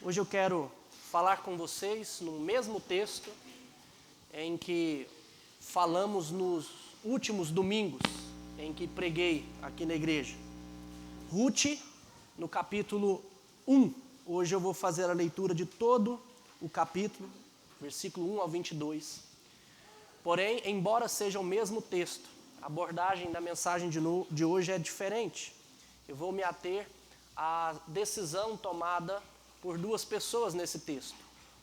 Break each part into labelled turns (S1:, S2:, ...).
S1: Hoje eu quero falar com vocês no mesmo texto em que falamos nos últimos domingos, em que preguei aqui na igreja. Ruth, no capítulo 1. Hoje eu vou fazer a leitura de todo o capítulo, versículo 1 ao 22. Porém, embora seja o mesmo texto, a abordagem da mensagem de hoje é diferente. Eu vou me ater à decisão tomada por duas pessoas nesse texto,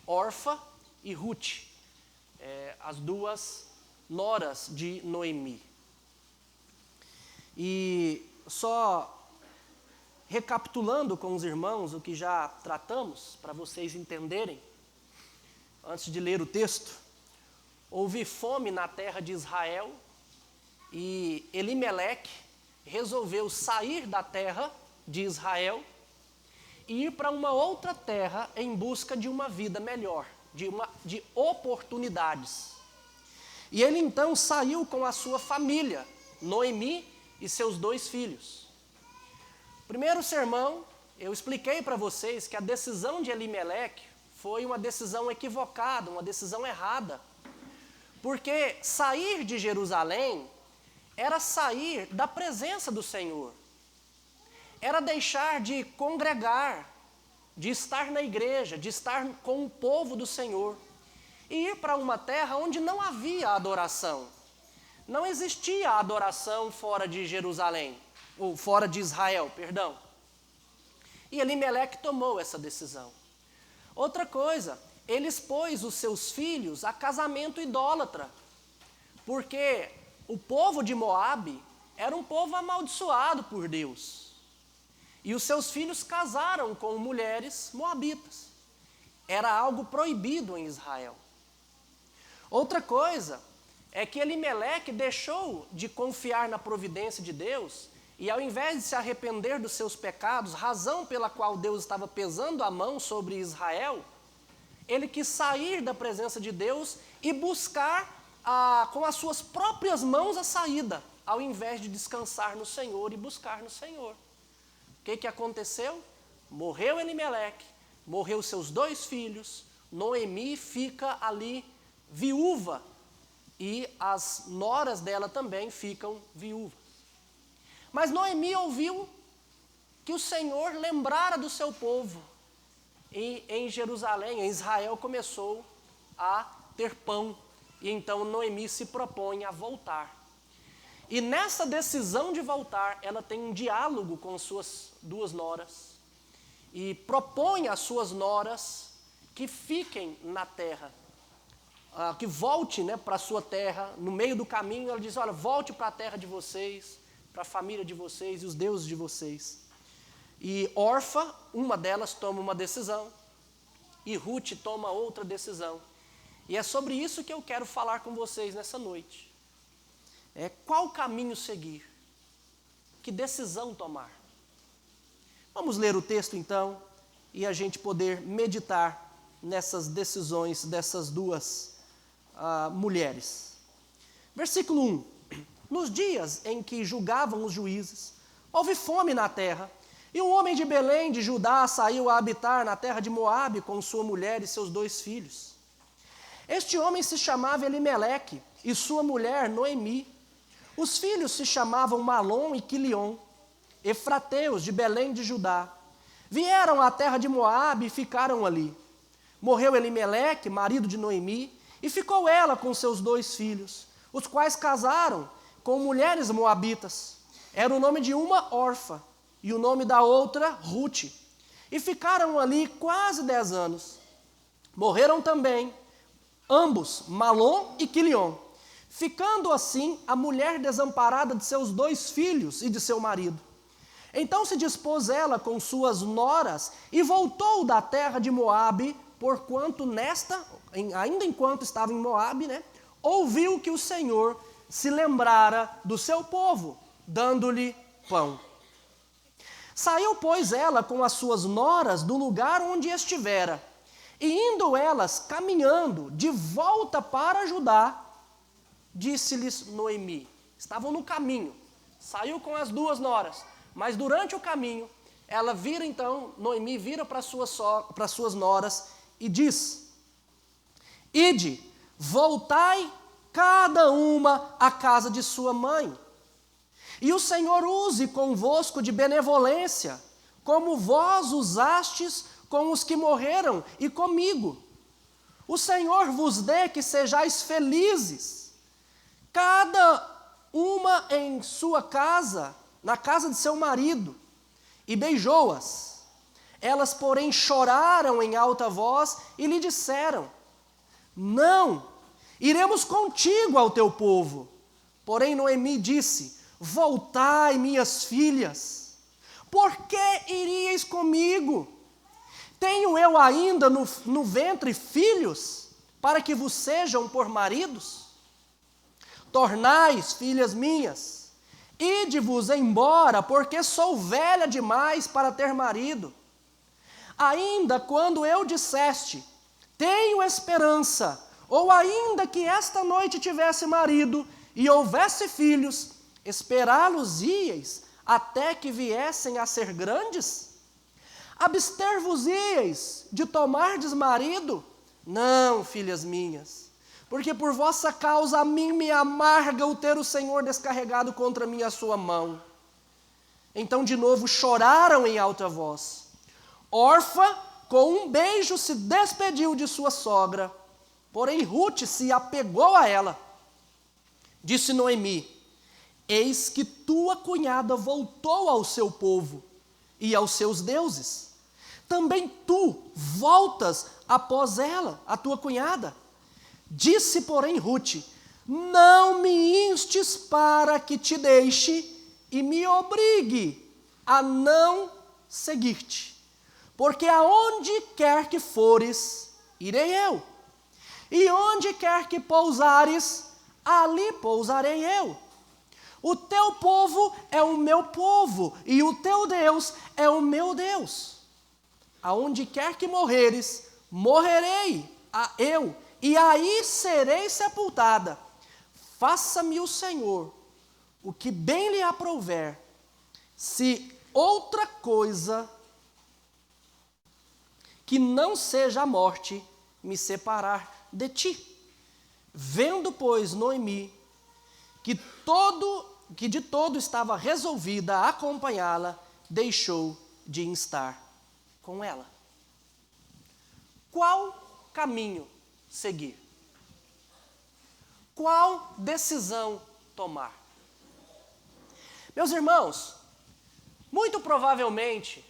S1: Orfa e Ruth, as duas noras de Noemi. E só recapitulando com os irmãos o que já tratamos, para vocês entenderem, antes de ler o texto, houve fome na terra de Israel e Elimeleque resolveu sair da terra de Israel e ir para uma outra terra em busca de uma vida melhor, de oportunidades. E ele então saiu com a sua família, Noemi e seus 2 filhos. Primeiro sermão, eu expliquei para vocês que a decisão de Elimeleque foi uma decisão equivocada, uma decisão errada. Porque sair de Jerusalém era sair da presença do Senhor. Era deixar de congregar, de estar na igreja, de estar com o povo do Senhor. E ir para uma terra onde não havia adoração. Não existia adoração fora de Jerusalém, ou fora de Israel, perdão. E Elimeleque tomou essa decisão. Outra coisa, ele expôs os seus filhos a casamento idólatra, porque o povo de Moabe era um povo amaldiçoado por Deus. E os seus filhos casaram com mulheres moabitas. Era algo proibido em Israel. Outra coisa é que Elimeleque deixou de confiar na providência de Deus e, ao invés de se arrepender dos seus pecados, razão pela qual Deus estava pesando a mão sobre Israel, ele quis sair da presença de Deus e buscar com as suas próprias mãos a saída, ao invés de descansar no Senhor e buscar no Senhor. O que aconteceu? Morreu Elimeleque, morreu seus 2 filhos, Noemi fica ali viúva e as noras dela também ficam viúvas. Mas Noemi ouviu que o Senhor lembrara do seu povo. E em Jerusalém, em Israel, começou a ter pão. E então Noemi se propõe a voltar. E nessa decisão de voltar, ela tem um diálogo com suas 2 noras. E propõe às suas noras que fiquem na terra. Que volte, para a sua terra. No meio do caminho, ela diz, olha, volte para a terra de vocês, para a família de vocês e os deuses de vocês. E Orfa, uma delas, toma uma decisão, e Ruth toma outra decisão. E é sobre isso que eu quero falar com vocês nessa noite. Qual caminho seguir? Que decisão tomar? Vamos ler o texto então, e a gente poder meditar nessas decisões dessas 2 mulheres. Versículo 1. Nos dias em que julgavam os juízes, houve fome na terra, e um homem de Belém de Judá saiu a habitar na terra de Moabe com sua mulher e seus 2 filhos. Este homem se chamava Elimeleque e sua mulher Noemi. Os filhos se chamavam Malom e Quilion, efrateus de Belém de Judá. Vieram à terra de Moabe e ficaram ali. Morreu Elimeleque, marido de Noemi, e ficou ela com seus 2 filhos, os quais casaram com mulheres moabitas. Era o nome de uma Orfa e o nome da outra Ruth. E ficaram ali quase 10 anos. Morreram também ambos, Malom e Quilion, ficando assim a mulher desamparada de seus 2 filhos e de seu marido. Então se dispôs ela com suas noras e voltou da terra de Moabe, porquanto ainda enquanto estava em Moabe, ouviu que o Senhor se lembrara do seu povo, dando-lhe pão. Saiu, pois, ela com as suas noras do lugar onde estivera, e indo elas caminhando de volta para Judá, disse-lhes Noemi, estavam no caminho, saiu com as 2 noras, mas durante o caminho, ela vira então, Noemi vira para suas noras e diz: ide, voltai cada uma à casa de sua mãe, e o Senhor use convosco de benevolência, como vós usastes com os que morreram e comigo. O Senhor vos dê que sejais felizes, cada uma em sua casa, na casa de seu marido. E beijou-as. Elas, porém, choraram em alta voz e lhe disseram: não, iremos contigo ao teu povo. Porém Noemi disse: voltai, minhas filhas, por que iríeis comigo? Tenho eu ainda no ventre filhos, para que vos sejam por maridos? Tornais, filhas minhas, ide-vos embora, porque sou velha demais para ter marido. Ainda quando eu disseste: tenho esperança, ou ainda que esta noite tivesse marido e houvesse filhos, esperá-los-íeis até que viessem a ser grandes? Abster-vos-íeis de tomardes marido? Não, filhas minhas, porque por vossa causa a mim me amarga o ter o Senhor descarregado contra mim a sua mão. Então de novo choraram em alta voz. Orfa, com um beijo, se despediu de sua sogra, porém Rute se apegou a ela. Disse Noemi: eis que tua cunhada voltou ao seu povo e aos seus deuses. Também tu voltas após ela, a tua cunhada. Disse, porém, Rute: não me instes para que te deixe e me obrigue a não seguir-te, porque aonde quer que fores, irei eu, e onde quer que pousares, ali pousarei eu. O teu povo é o meu povo, e o teu Deus é o meu Deus. Aonde quer que morreres, morrerei eu, e aí serei sepultada. Faça-me o Senhor o que bem lhe aprouver, se outra coisa que não seja a morte me separar de ti. Vendo, pois, Noemi, que de todo estava resolvida a acompanhá-la, deixou de instar com ela. Qual caminho seguir? Qual decisão tomar? Meus irmãos, muito provavelmente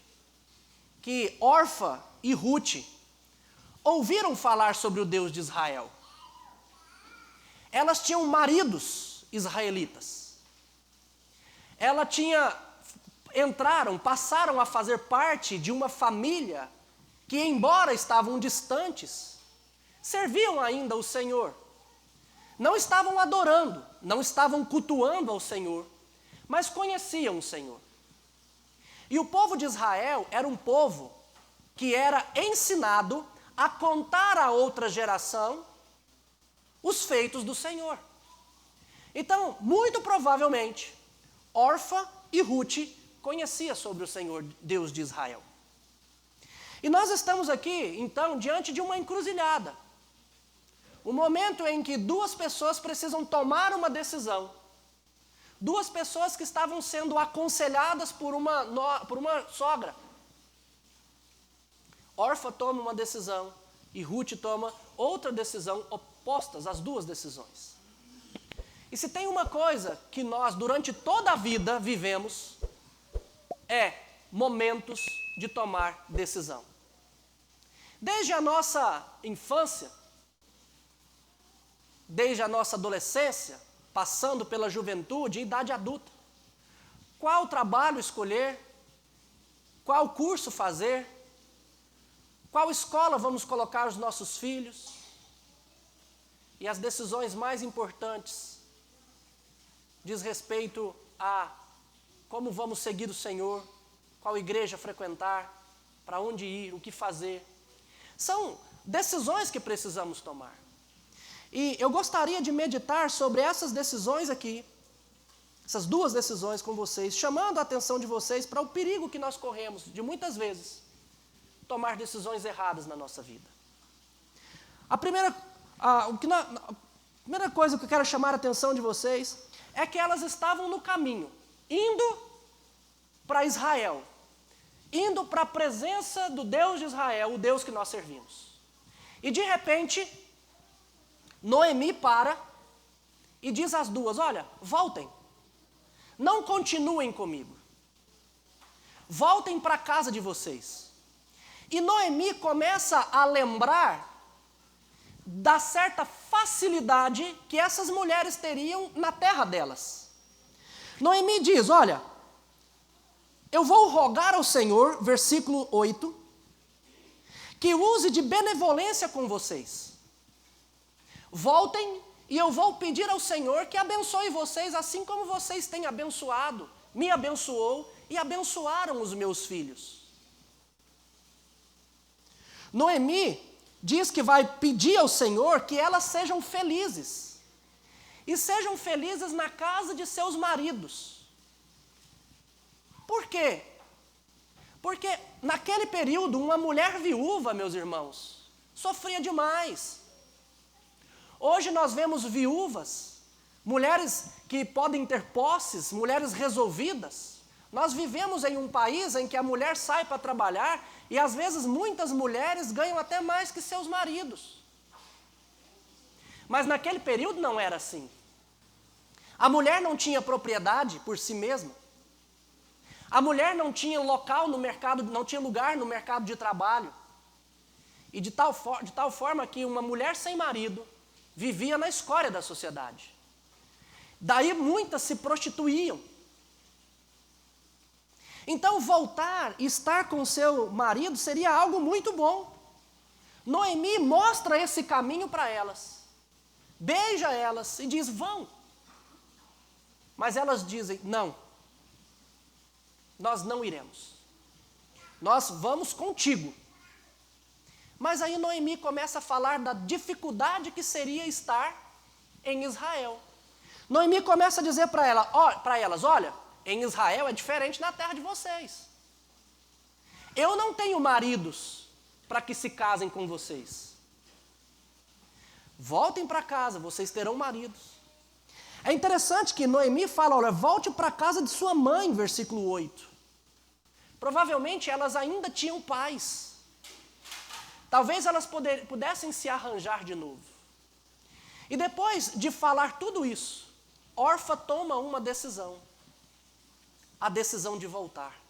S1: que Orfa e Rute ouviram falar sobre o Deus de Israel. Elas tinham maridos israelitas. Passaram a fazer parte de uma família que, embora estavam distantes, serviam ainda o Senhor. Não estavam adorando, não estavam cultuando ao Senhor, mas conheciam o Senhor. E o povo de Israel era um povo que era ensinado a contar a outra geração os feitos do Senhor. Então, muito provavelmente, Orfa e Rute conheciam sobre o Senhor, Deus de Israel. E nós estamos aqui, então, diante de uma encruzilhada. Um momento em que duas pessoas precisam tomar uma decisão. Duas pessoas que estavam sendo aconselhadas por uma sogra. Orfa toma uma decisão e Rute toma outra decisão, opostas às duas decisões. E se tem uma coisa que nós, durante toda a vida, vivemos, é momentos de tomar decisão. Desde a nossa infância, desde a nossa adolescência, passando pela juventude e idade adulta. Qual trabalho escolher? Qual curso fazer? Qual escola vamos colocar os nossos filhos? E as decisões mais importantes diz respeito a como vamos seguir o Senhor, qual igreja frequentar, para onde ir, o que fazer. São decisões que precisamos tomar. E eu gostaria de meditar sobre essas decisões aqui, essas duas decisões com vocês, chamando a atenção de vocês para o perigo que nós corremos, de muitas vezes, tomar decisões erradas na nossa vida. A primeira coisa que eu quero chamar a atenção de vocês é que elas estavam no caminho, indo para Israel, indo para a presença do Deus de Israel, o Deus que nós servimos. E de repente, Noemi para e diz às duas: olha, voltem, não continuem comigo, voltem para a casa de vocês. E Noemi começa a lembrar da certa facilidade que essas mulheres teriam na terra delas. Noemi diz: olha, eu vou rogar ao Senhor, versículo 8, que use de benevolência com vocês. Voltem e eu vou pedir ao Senhor que abençoe vocês, assim como vocês têm abençoado, me abençoou e abençoaram os meus filhos. Noemi diz que vai pedir ao Senhor que elas sejam felizes. E sejam felizes na casa de seus maridos. Por quê? Porque naquele período, uma mulher viúva, meus irmãos, sofria demais. Hoje nós vemos viúvas, mulheres que podem ter posses, mulheres resolvidas. Nós vivemos em um país em que a mulher sai para trabalhar e às vezes muitas mulheres ganham até mais que seus maridos. Mas naquele período não era assim. A mulher não tinha propriedade por si mesma. A mulher não tinha local no mercado, não tinha lugar no mercado de trabalho. E de tal forma que uma mulher sem marido vivia na escória da sociedade. Daí muitas se prostituíam. Então voltar e estar com seu marido seria algo muito bom. Noemi mostra esse caminho para elas. Beija elas e diz: vão. Mas elas dizem: não. Nós não iremos. Nós vamos contigo. Mas aí Noemi começa a falar da dificuldade que seria estar em Israel. Noemi começa a dizer para elas: olha, em Israel é diferente da terra de vocês. Eu não tenho maridos para que se casem com vocês. Voltem para casa, vocês terão maridos. É interessante que Noemi fala: olha, volte para a casa de sua mãe, versículo 8. Provavelmente elas ainda tinham pais. Talvez elas pudessem se arranjar de novo. E depois de falar tudo isso, Orfa toma uma decisão. A decisão de voltar.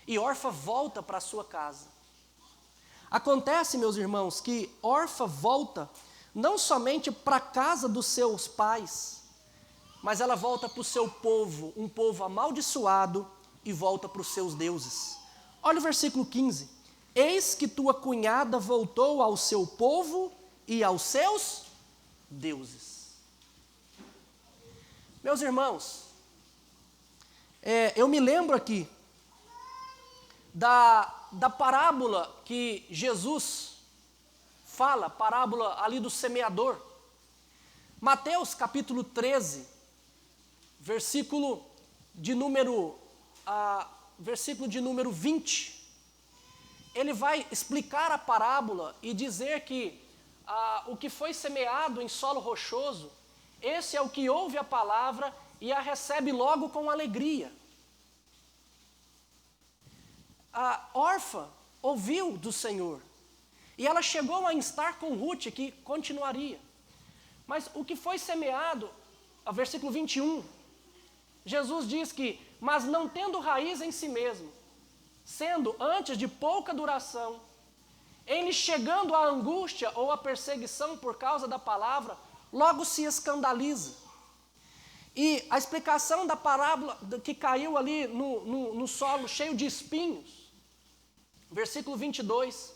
S1: E Orfa volta para a sua casa. Acontece, meus irmãos, que Orfa volta não somente para a casa dos seus pais, mas ela volta para o seu povo, um povo amaldiçoado, e volta para os seus deuses. Olha o versículo 15. Eis que tua cunhada voltou ao seu povo e aos seus deuses. Meus irmãos, eu me lembro aqui da parábola que Jesus fala, parábola ali do semeador. Mateus capítulo 13, versículo de número 20. Ele vai explicar a parábola e dizer que o que foi semeado em solo rochoso, esse é o que ouve a palavra e a recebe logo com alegria. A Orfa ouviu do Senhor e ela chegou a instar com Ruth que continuaria. Mas o que foi semeado, versículo 21, Jesus diz que: mas não tendo raiz em si mesmo, sendo antes de pouca duração, em lhe chegando a angústia ou a perseguição por causa da palavra, logo se escandaliza. E a explicação da parábola que caiu ali no solo cheio de espinhos, versículo 22,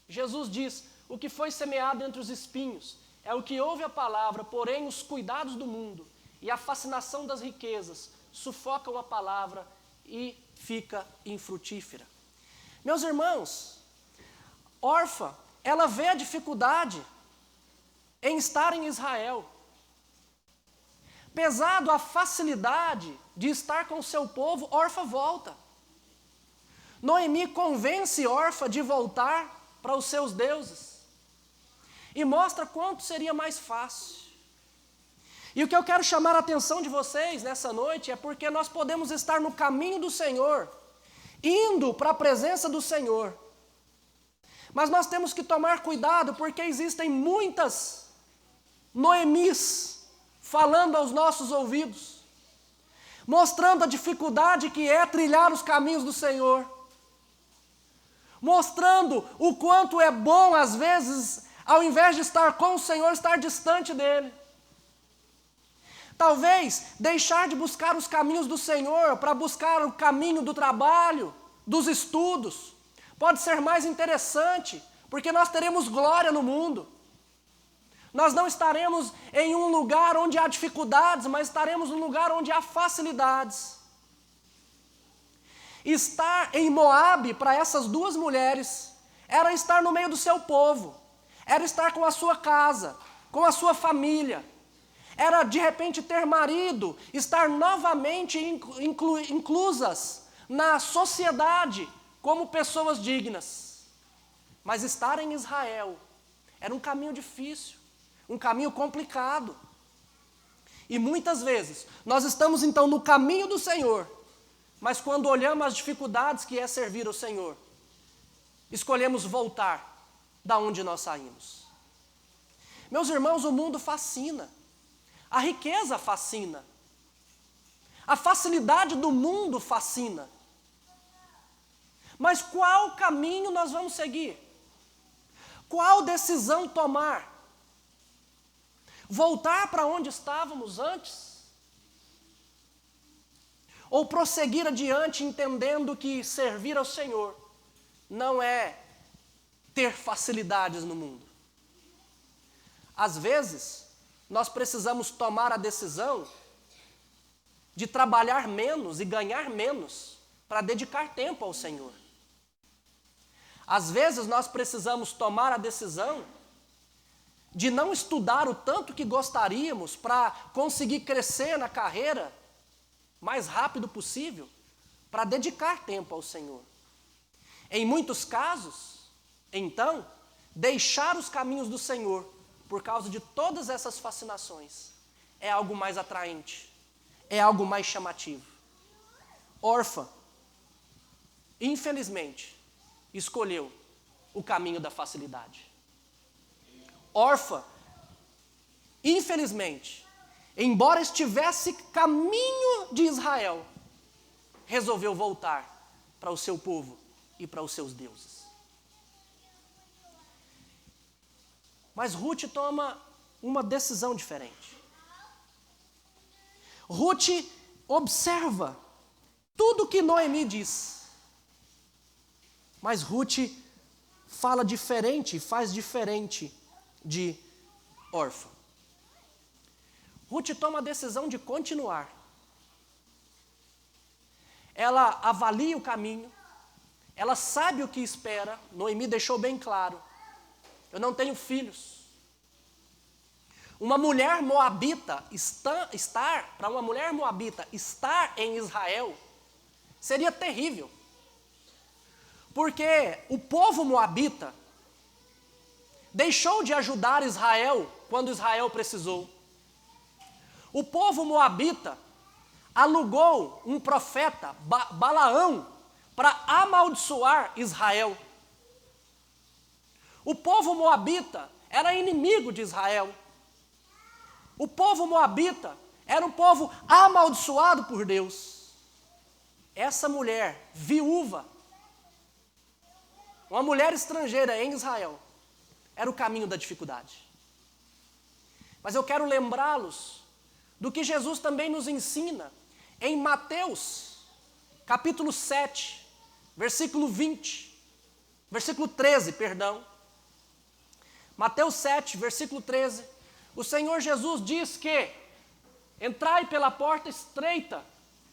S1: Jesus diz: o que foi semeado entre os espinhos é o que ouve a palavra, porém os cuidados do mundo e a fascinação das riquezas sufocam a palavra e fica infrutífera. Meus irmãos, Orfa, ela vê a dificuldade em estar em Israel. Pesado a facilidade de estar com o seu povo, Orfa volta. Noemi convence Orfa de voltar para os seus deuses e mostra quanto seria mais fácil. E o que eu quero chamar a atenção de vocês nessa noite é porque nós podemos estar no caminho do Senhor, indo para a presença do Senhor. Mas nós temos que tomar cuidado porque existem muitas Noemis falando aos nossos ouvidos, mostrando a dificuldade que é trilhar os caminhos do Senhor, mostrando o quanto é bom, às vezes, ao invés de estar com o Senhor, estar distante dEle. Talvez deixar de buscar os caminhos do Senhor para buscar o caminho do trabalho, dos estudos, pode ser mais interessante, porque nós teremos glória no mundo. Nós não estaremos em um lugar onde há dificuldades, mas estaremos num lugar onde há facilidades. Estar em Moabe, para essas duas mulheres, era estar no meio do seu povo, era estar com a sua casa, com a sua família, era de repente ter marido, estar novamente inclusas na sociedade como pessoas dignas. Mas estar em Israel era um caminho difícil, um caminho complicado. E muitas vezes nós estamos então no caminho do Senhor, mas quando olhamos as dificuldades que é servir ao Senhor, escolhemos voltar da onde nós saímos. Meus irmãos, o mundo fascina, a riqueza fascina, a facilidade do mundo fascina. Mas qual caminho nós vamos seguir? Qual decisão tomar? Voltar para onde estávamos antes? Ou prosseguir adiante entendendo que servir ao Senhor não é ter facilidades no mundo? Às vezes, nós precisamos tomar a decisão de trabalhar menos e ganhar menos para dedicar tempo ao Senhor. Às vezes, nós precisamos tomar a decisão de não estudar o tanto que gostaríamos para conseguir crescer na carreira mais rápido possível, para dedicar tempo ao Senhor. Em muitos casos, então, deixar os caminhos do Senhor, por causa de todas essas fascinações, é algo mais atraente, é algo mais chamativo. Orfa, infelizmente, escolheu o caminho da facilidade. Orfa, infelizmente, embora estivesse caminho de Israel, resolveu voltar para o seu povo e para os seus deuses. Mas Ruth toma uma decisão diferente. Ruth observa tudo que Noemi diz. Mas Ruth fala diferente, faz diferente de Orfa. Ruth toma a decisão de continuar. Ela avalia o caminho, ela sabe o que espera. Noemi deixou bem claro: eu não tenho filhos. Uma mulher moabita para uma mulher moabita estar em Israel seria terrível. Porque o povo moabita deixou de ajudar Israel quando Israel precisou. O povo moabita alugou um profeta, Balaão, para amaldiçoar Israel. O povo moabita era inimigo de Israel. O povo moabita era um povo amaldiçoado por Deus. Essa mulher, viúva, uma mulher estrangeira em Israel, era o caminho da dificuldade. Mas eu quero lembrá-los do que Jesus também nos ensina em Mateus, capítulo 7, versículo 13, perdão. Mateus 7, versículo 13, o Senhor Jesus diz que entrai pela porta estreita,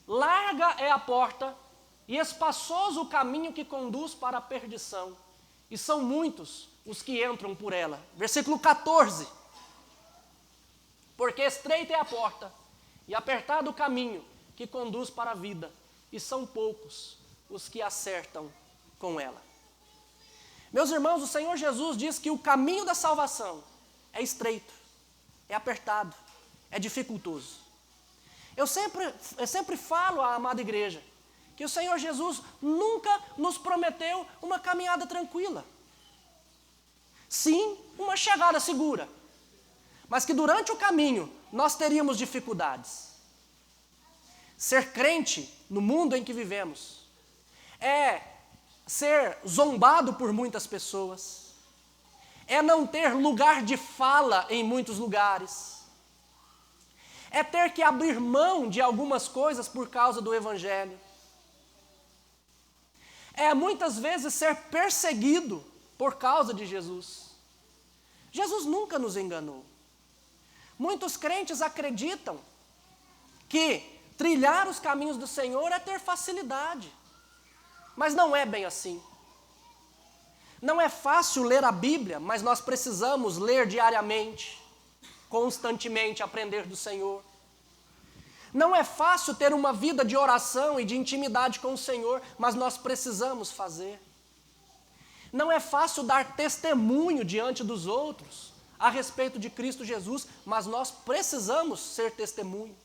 S1: larga é a porta e espaçoso o caminho que conduz para a perdição, e são muitos os que entram por ela. Versículo 14, porque estreita é a porta e apertado o caminho que conduz para a vida, e são poucos os que acertam com ela. Meus irmãos, o Senhor Jesus diz que o caminho da salvação é estreito, é apertado, é dificultoso. Eu sempre falo à amada igreja que o Senhor Jesus nunca nos prometeu uma caminhada tranquila. Sim, uma chegada segura, mas que durante o caminho nós teríamos dificuldades. Ser crente no mundo em que vivemos é ser zombado por muitas pessoas, é não ter lugar de fala em muitos lugares, é ter que abrir mão de algumas coisas por causa do Evangelho, é muitas vezes ser perseguido por causa de Jesus. Jesus nunca nos enganou. Muitos crentes acreditam que trilhar os caminhos do Senhor é ter facilidade. Mas não é bem assim. Não é fácil ler a Bíblia, mas nós precisamos ler diariamente, constantemente aprender do Senhor. Não é fácil ter uma vida de oração e de intimidade com o Senhor, mas nós precisamos fazer. Não é fácil dar testemunho diante dos outros a respeito de Cristo Jesus, mas nós precisamos ser testemunho.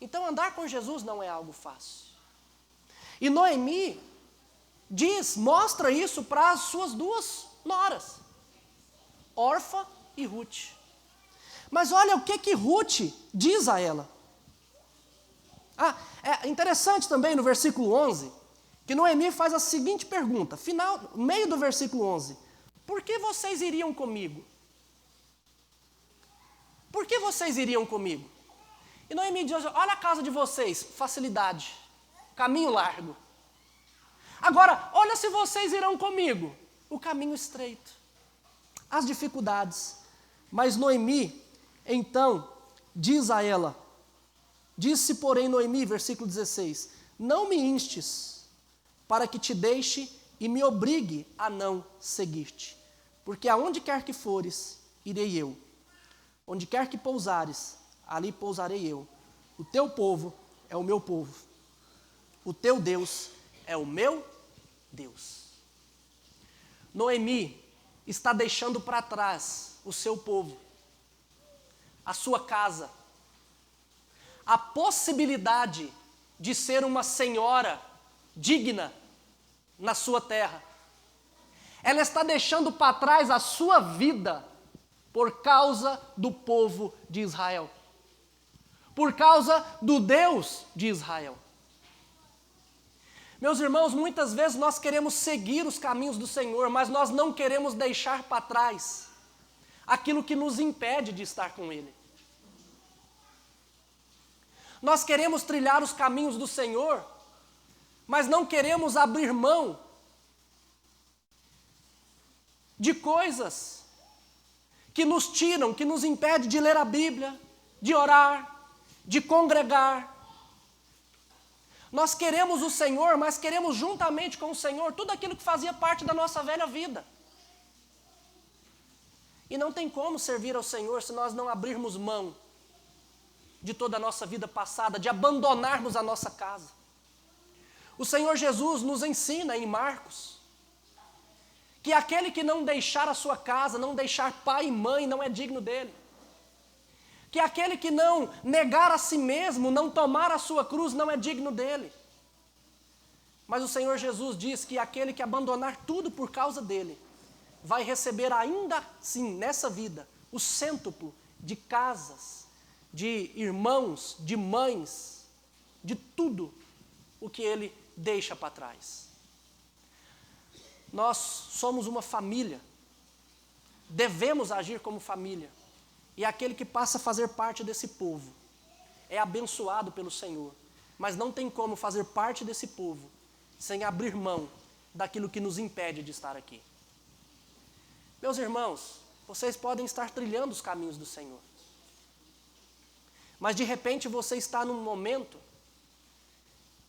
S1: Então andar com Jesus não é algo fácil. E Noemi mostra isso para as suas duas noras, Orfa e Ruth. Mas olha o que Ruth diz a ela. É interessante também no versículo 11, que Noemi faz a seguinte pergunta, meio do versículo 11. Por que vocês iriam comigo? Por que vocês iriam comigo? E Noemi diz, olha a casa de vocês, facilidade, caminho largo. Agora, olha se vocês irão comigo, o caminho estreito, as dificuldades. Mas Noemi, então, diz a ela, disse, porém, Noemi, versículo 16, não me instes para que te deixe e me obrigue a não seguir-te, porque aonde quer que fores, irei eu. Onde quer que pousares, ali pousarei eu. O teu povo é o meu povo. O teu Deus é o meu Deus. Noemi está deixando para trás o seu povo, a sua casa, a possibilidade de ser uma senhora digna na sua terra. Ela está deixando para trás a sua vida por causa do povo de Israel, por causa do Deus de Israel. Meus irmãos, muitas vezes nós queremos seguir os caminhos do Senhor, mas nós não queremos deixar para trás aquilo que nos impede de estar com Ele. Nós queremos trilhar os caminhos do Senhor, mas não queremos abrir mão de coisas que nos tiram, que nos impedem de ler a Bíblia, de orar, de congregar. Nós queremos o Senhor, mas queremos juntamente com o Senhor tudo aquilo que fazia parte da nossa velha vida. E não tem como servir ao Senhor se nós não abrirmos mão de toda a nossa vida passada, de abandonarmos a nossa casa. O Senhor Jesus nos ensina em Marcos que aquele que não deixar a sua casa, não deixar pai e mãe, não é digno dele. Que aquele que não negar a si mesmo, não tomar a sua cruz, não é digno dele. Mas o Senhor Jesus diz que aquele que abandonar tudo por causa dele, vai receber ainda sim, nessa vida, o cêntuplo de casas, de irmãos, de mães, de tudo o que ele deixa para trás. Nós somos uma família, devemos agir como família, e aquele que passa a fazer parte desse povo é abençoado pelo Senhor, mas não tem como fazer parte desse povo sem abrir mão daquilo que nos impede de estar aqui. Meus irmãos, vocês podem estar trilhando os caminhos do Senhor, mas de repente você está num momento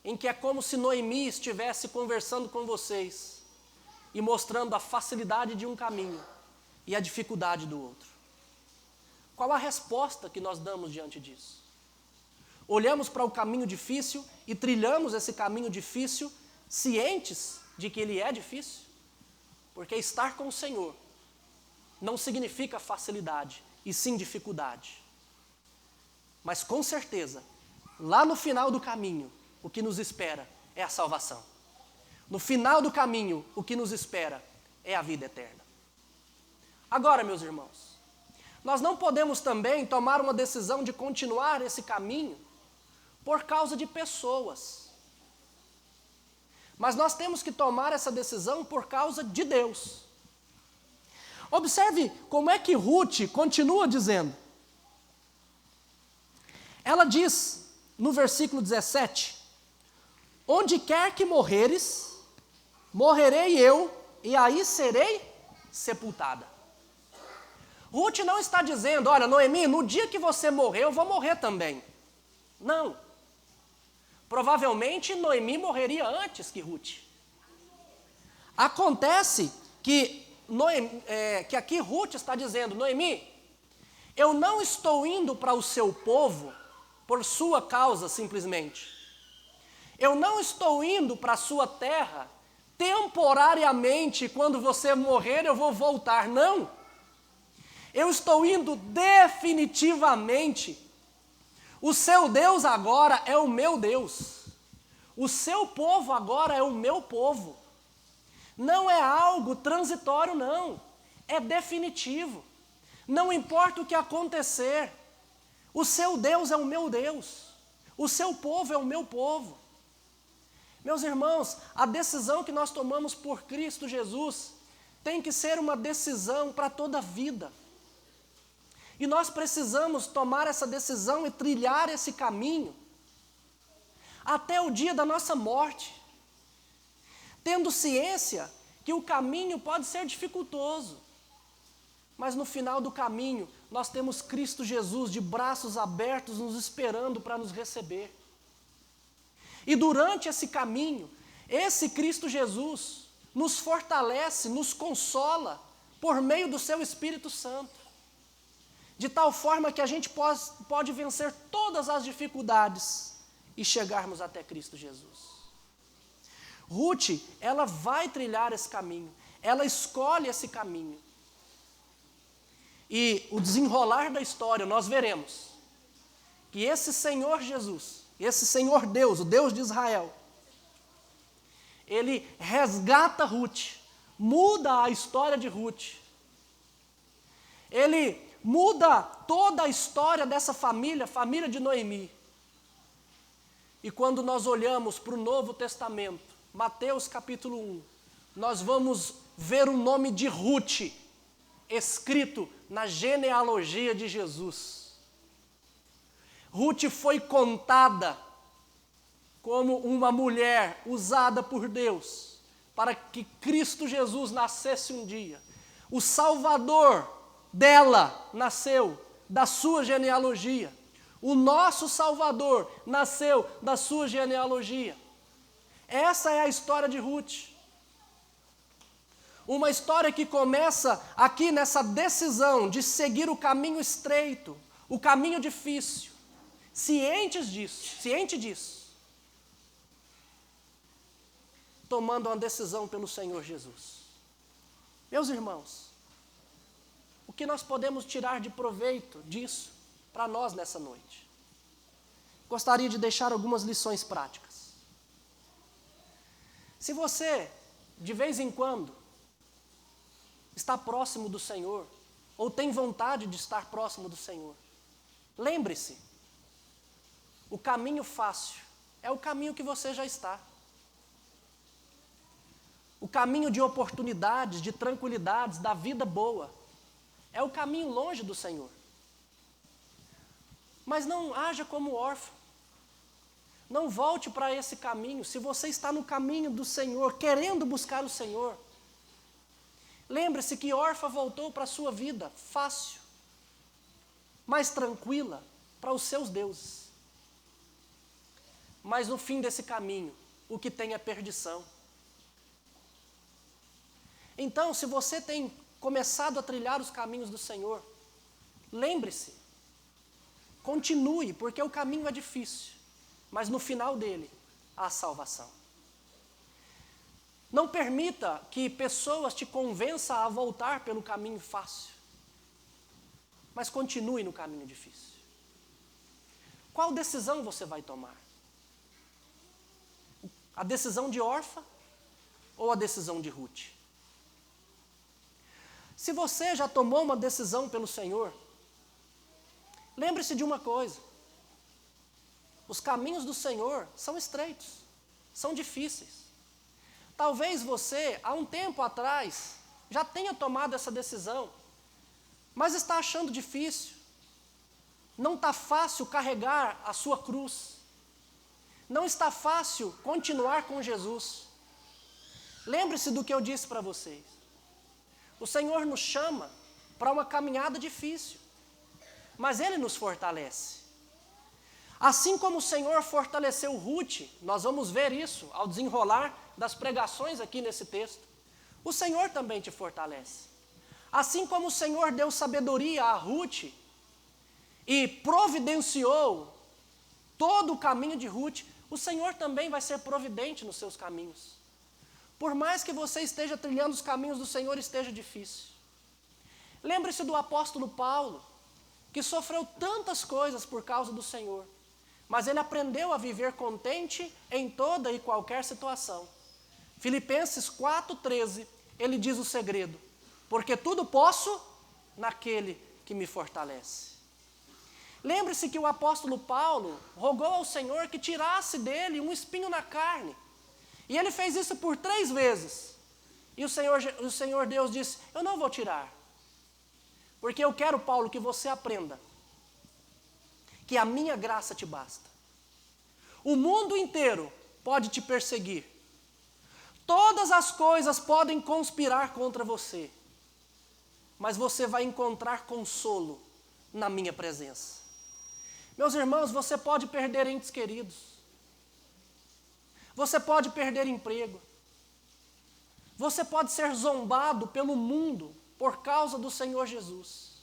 S1: em que é como se Noemi estivesse conversando com vocês e mostrando a facilidade de um caminho e a dificuldade do outro. Qual a resposta que nós damos diante disso? olhamos para o caminho difícil e trilhamos esse caminho difícil, cientes de que ele é difícil, porque estar com o Senhor não significa facilidade, e sim dificuldade. Mas com certeza, lá no final do caminho, o que nos espera é a salvação. No final do caminho, o que nos espera é a vida eterna. Agora, meus irmãos, nós não podemos também tomar uma decisão de continuar esse caminho por causa de pessoas. Mas nós temos que tomar essa decisão por causa de Deus. Observe como é que Ruth continua dizendo. Ela diz, no versículo 17, onde quer que morreres, morrerei eu, e aí serei sepultada. Ruth não está dizendo, olha, Noemi, no dia que você morrer, eu vou morrer também. Não. Provavelmente Noemi morreria antes que Ruth. Acontece que aqui Ruth está dizendo, Noemi, eu não estou indo para o seu povo por sua causa simplesmente. Eu não estou indo para a sua terra temporariamente, quando você morrer eu vou voltar. Não. Eu estou indo definitivamente. O seu Deus agora é o meu Deus. O seu povo agora é o meu povo. Não é algo transitório, não. É definitivo. Não importa o que acontecer. O seu Deus é o meu Deus. O seu povo é o meu povo. Meus irmãos, a decisão que nós tomamos por Cristo Jesus tem que ser uma decisão para toda a vida. E nós precisamos tomar essa decisão e trilhar esse caminho até o dia da nossa morte, tendo ciência que o caminho pode ser dificultoso, mas no final do caminho nós temos Cristo Jesus de braços abertos nos esperando para nos receber. E durante esse caminho, esse Cristo Jesus nos fortalece, nos consola por meio do seu Espírito Santo, de tal forma que a gente pode vencer todas as dificuldades e chegarmos até Cristo Jesus. Ruth, ela vai trilhar esse caminho, ela escolhe esse caminho. E o desenrolar da história, nós veremos que esse Senhor Jesus, esse Senhor Deus, o Deus de Israel, ele resgata Ruth, muda a história de Ruth. Ele muda toda a história dessa família, família de Noemi. E quando nós olhamos para o Novo Testamento, Mateus capítulo 1, nós vamos ver o nome de Ruth escrito na genealogia de Jesus. Ruth foi contada como uma mulher usada por Deus para que Cristo Jesus nascesse um dia. O Salvador dela nasceu da sua genealogia. O nosso Salvador nasceu da sua genealogia. Essa é a história de Ruth. Uma história que começa aqui nessa decisão de seguir o caminho estreito, o caminho difícil, ciente disso, tomando uma decisão pelo Senhor Jesus. Meus irmãos, o que nós podemos tirar de proveito disso para nós nessa noite? Gostaria de deixar algumas lições práticas. Se você, de vez em quando, está próximo do Senhor, ou tem vontade de estar próximo do Senhor, lembre-se, o caminho fácil é o caminho que você já está. O caminho de oportunidades, de tranquilidades, da vida boa, é o caminho longe do Senhor. Mas não haja como órfão. Não volte para esse caminho. Se você está no caminho do Senhor, querendo buscar o Senhor, lembre-se que Orfa voltou para a sua vida fácil, mais tranquila, para os seus deuses. Mas no fim desse caminho, o que tem é perdição. Então, se você tem começado a trilhar os caminhos do Senhor, lembre-se, Continue, porque o caminho é difícil, mas no final dele há salvação. Não permita que pessoas te convençam a voltar pelo caminho fácil, mas continue no caminho difícil. Qual decisão você vai tomar? A decisão de Orfa ou a decisão de Ruth? Se você já tomou uma decisão pelo Senhor, lembre-se de uma coisa: os caminhos do Senhor são estreitos, são difíceis. Talvez você, há um tempo atrás, já tenha tomado essa decisão, mas está achando difícil. Não está fácil carregar a sua cruz. Não está fácil continuar com Jesus. Lembre-se do que eu disse para vocês. O Senhor nos chama para uma caminhada difícil, mas Ele nos fortalece. Assim como o Senhor fortaleceu Ruth, nós vamos ver isso ao desenrolar das pregações aqui nesse texto, o Senhor também te fortalece. Assim como o Senhor deu sabedoria a Ruth e providenciou todo o caminho de Ruth, o Senhor também vai ser providente nos seus caminhos. Por mais que você esteja trilhando os caminhos do Senhor, esteja difícil. Lembre-se do apóstolo Paulo, que sofreu tantas coisas por causa do Senhor, mas ele aprendeu a viver contente em toda e qualquer situação. Filipenses 4,13, ele diz o segredo: porque tudo posso naquele que me fortalece. Lembre-se que o apóstolo Paulo rogou ao Senhor que tirasse dele um espinho na carne. E ele fez isso por 3 vezes. E o Senhor Deus disse: eu não vou tirar. Porque eu quero, Paulo, que você aprenda que a minha graça te basta. O mundo inteiro pode te perseguir. Todas as coisas podem conspirar contra você. Mas você vai encontrar consolo na minha presença. Meus irmãos, você pode perder entes queridos. Você pode perder emprego. Você pode ser zombado pelo mundo por causa do Senhor Jesus.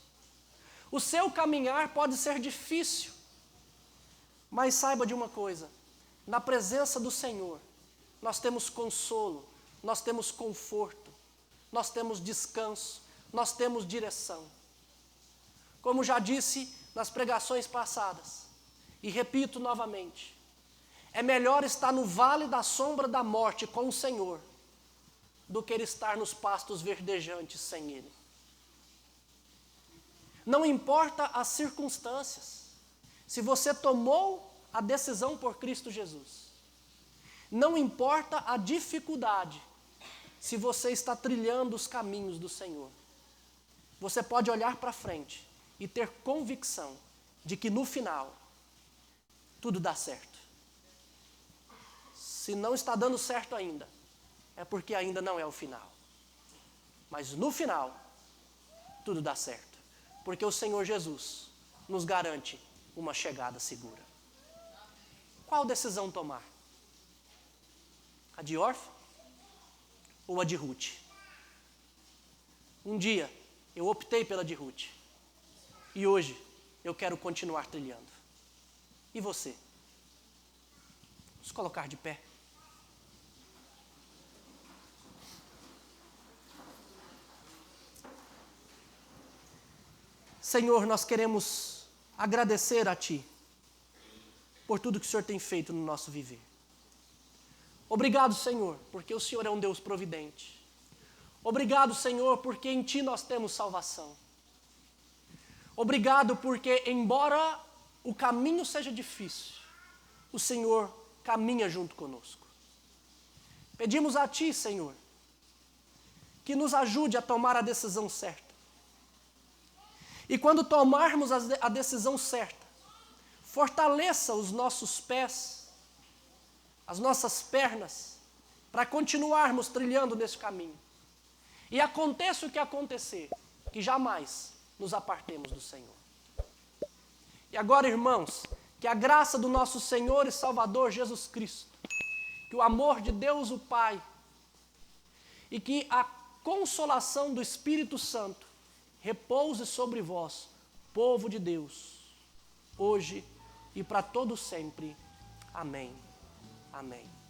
S1: O seu caminhar pode ser difícil. Mas saiba de uma coisa: na presença do Senhor, nós temos consolo, nós temos conforto, nós temos descanso, nós temos direção. Como já disse nas pregações passadas, e repito novamente, é melhor estar no vale da sombra da morte com o Senhor, do que estar nos pastos verdejantes sem Ele. Não importa as circunstâncias, se você tomou a decisão por Cristo Jesus, não importa a dificuldade, se você está trilhando os caminhos do Senhor, você pode olhar para frente e ter convicção de que no final, tudo dá certo. Se não está dando certo ainda, é porque ainda não é o final. Mas no final, tudo dá certo. Porque o Senhor Jesus nos garante uma chegada segura. Qual decisão tomar? A de Orfa ou a de Ruth? Um dia eu optei pela de Ruth. E hoje eu quero continuar trilhando. E você? Vamos colocar de pé. Senhor, nós queremos agradecer a Ti por tudo que o Senhor tem feito no nosso viver. Obrigado, Senhor, porque o Senhor é um Deus providente. Obrigado, Senhor, porque em Ti nós temos salvação. Obrigado porque, embora o caminho seja difícil, o Senhor caminha junto conosco. Pedimos a Ti, Senhor, que nos ajude a tomar a decisão certa. E quando tomarmos a decisão certa, fortaleça os nossos pés, as nossas pernas, para continuarmos trilhando nesse caminho. E aconteça o que acontecer, que jamais nos apartemos do Senhor. E agora, irmãos, que a graça do nosso Senhor e Salvador Jesus Cristo, que o amor de Deus o Pai e que a consolação do Espírito Santo repouse sobre vós, povo de Deus, hoje e para todo sempre. Amém. Amém.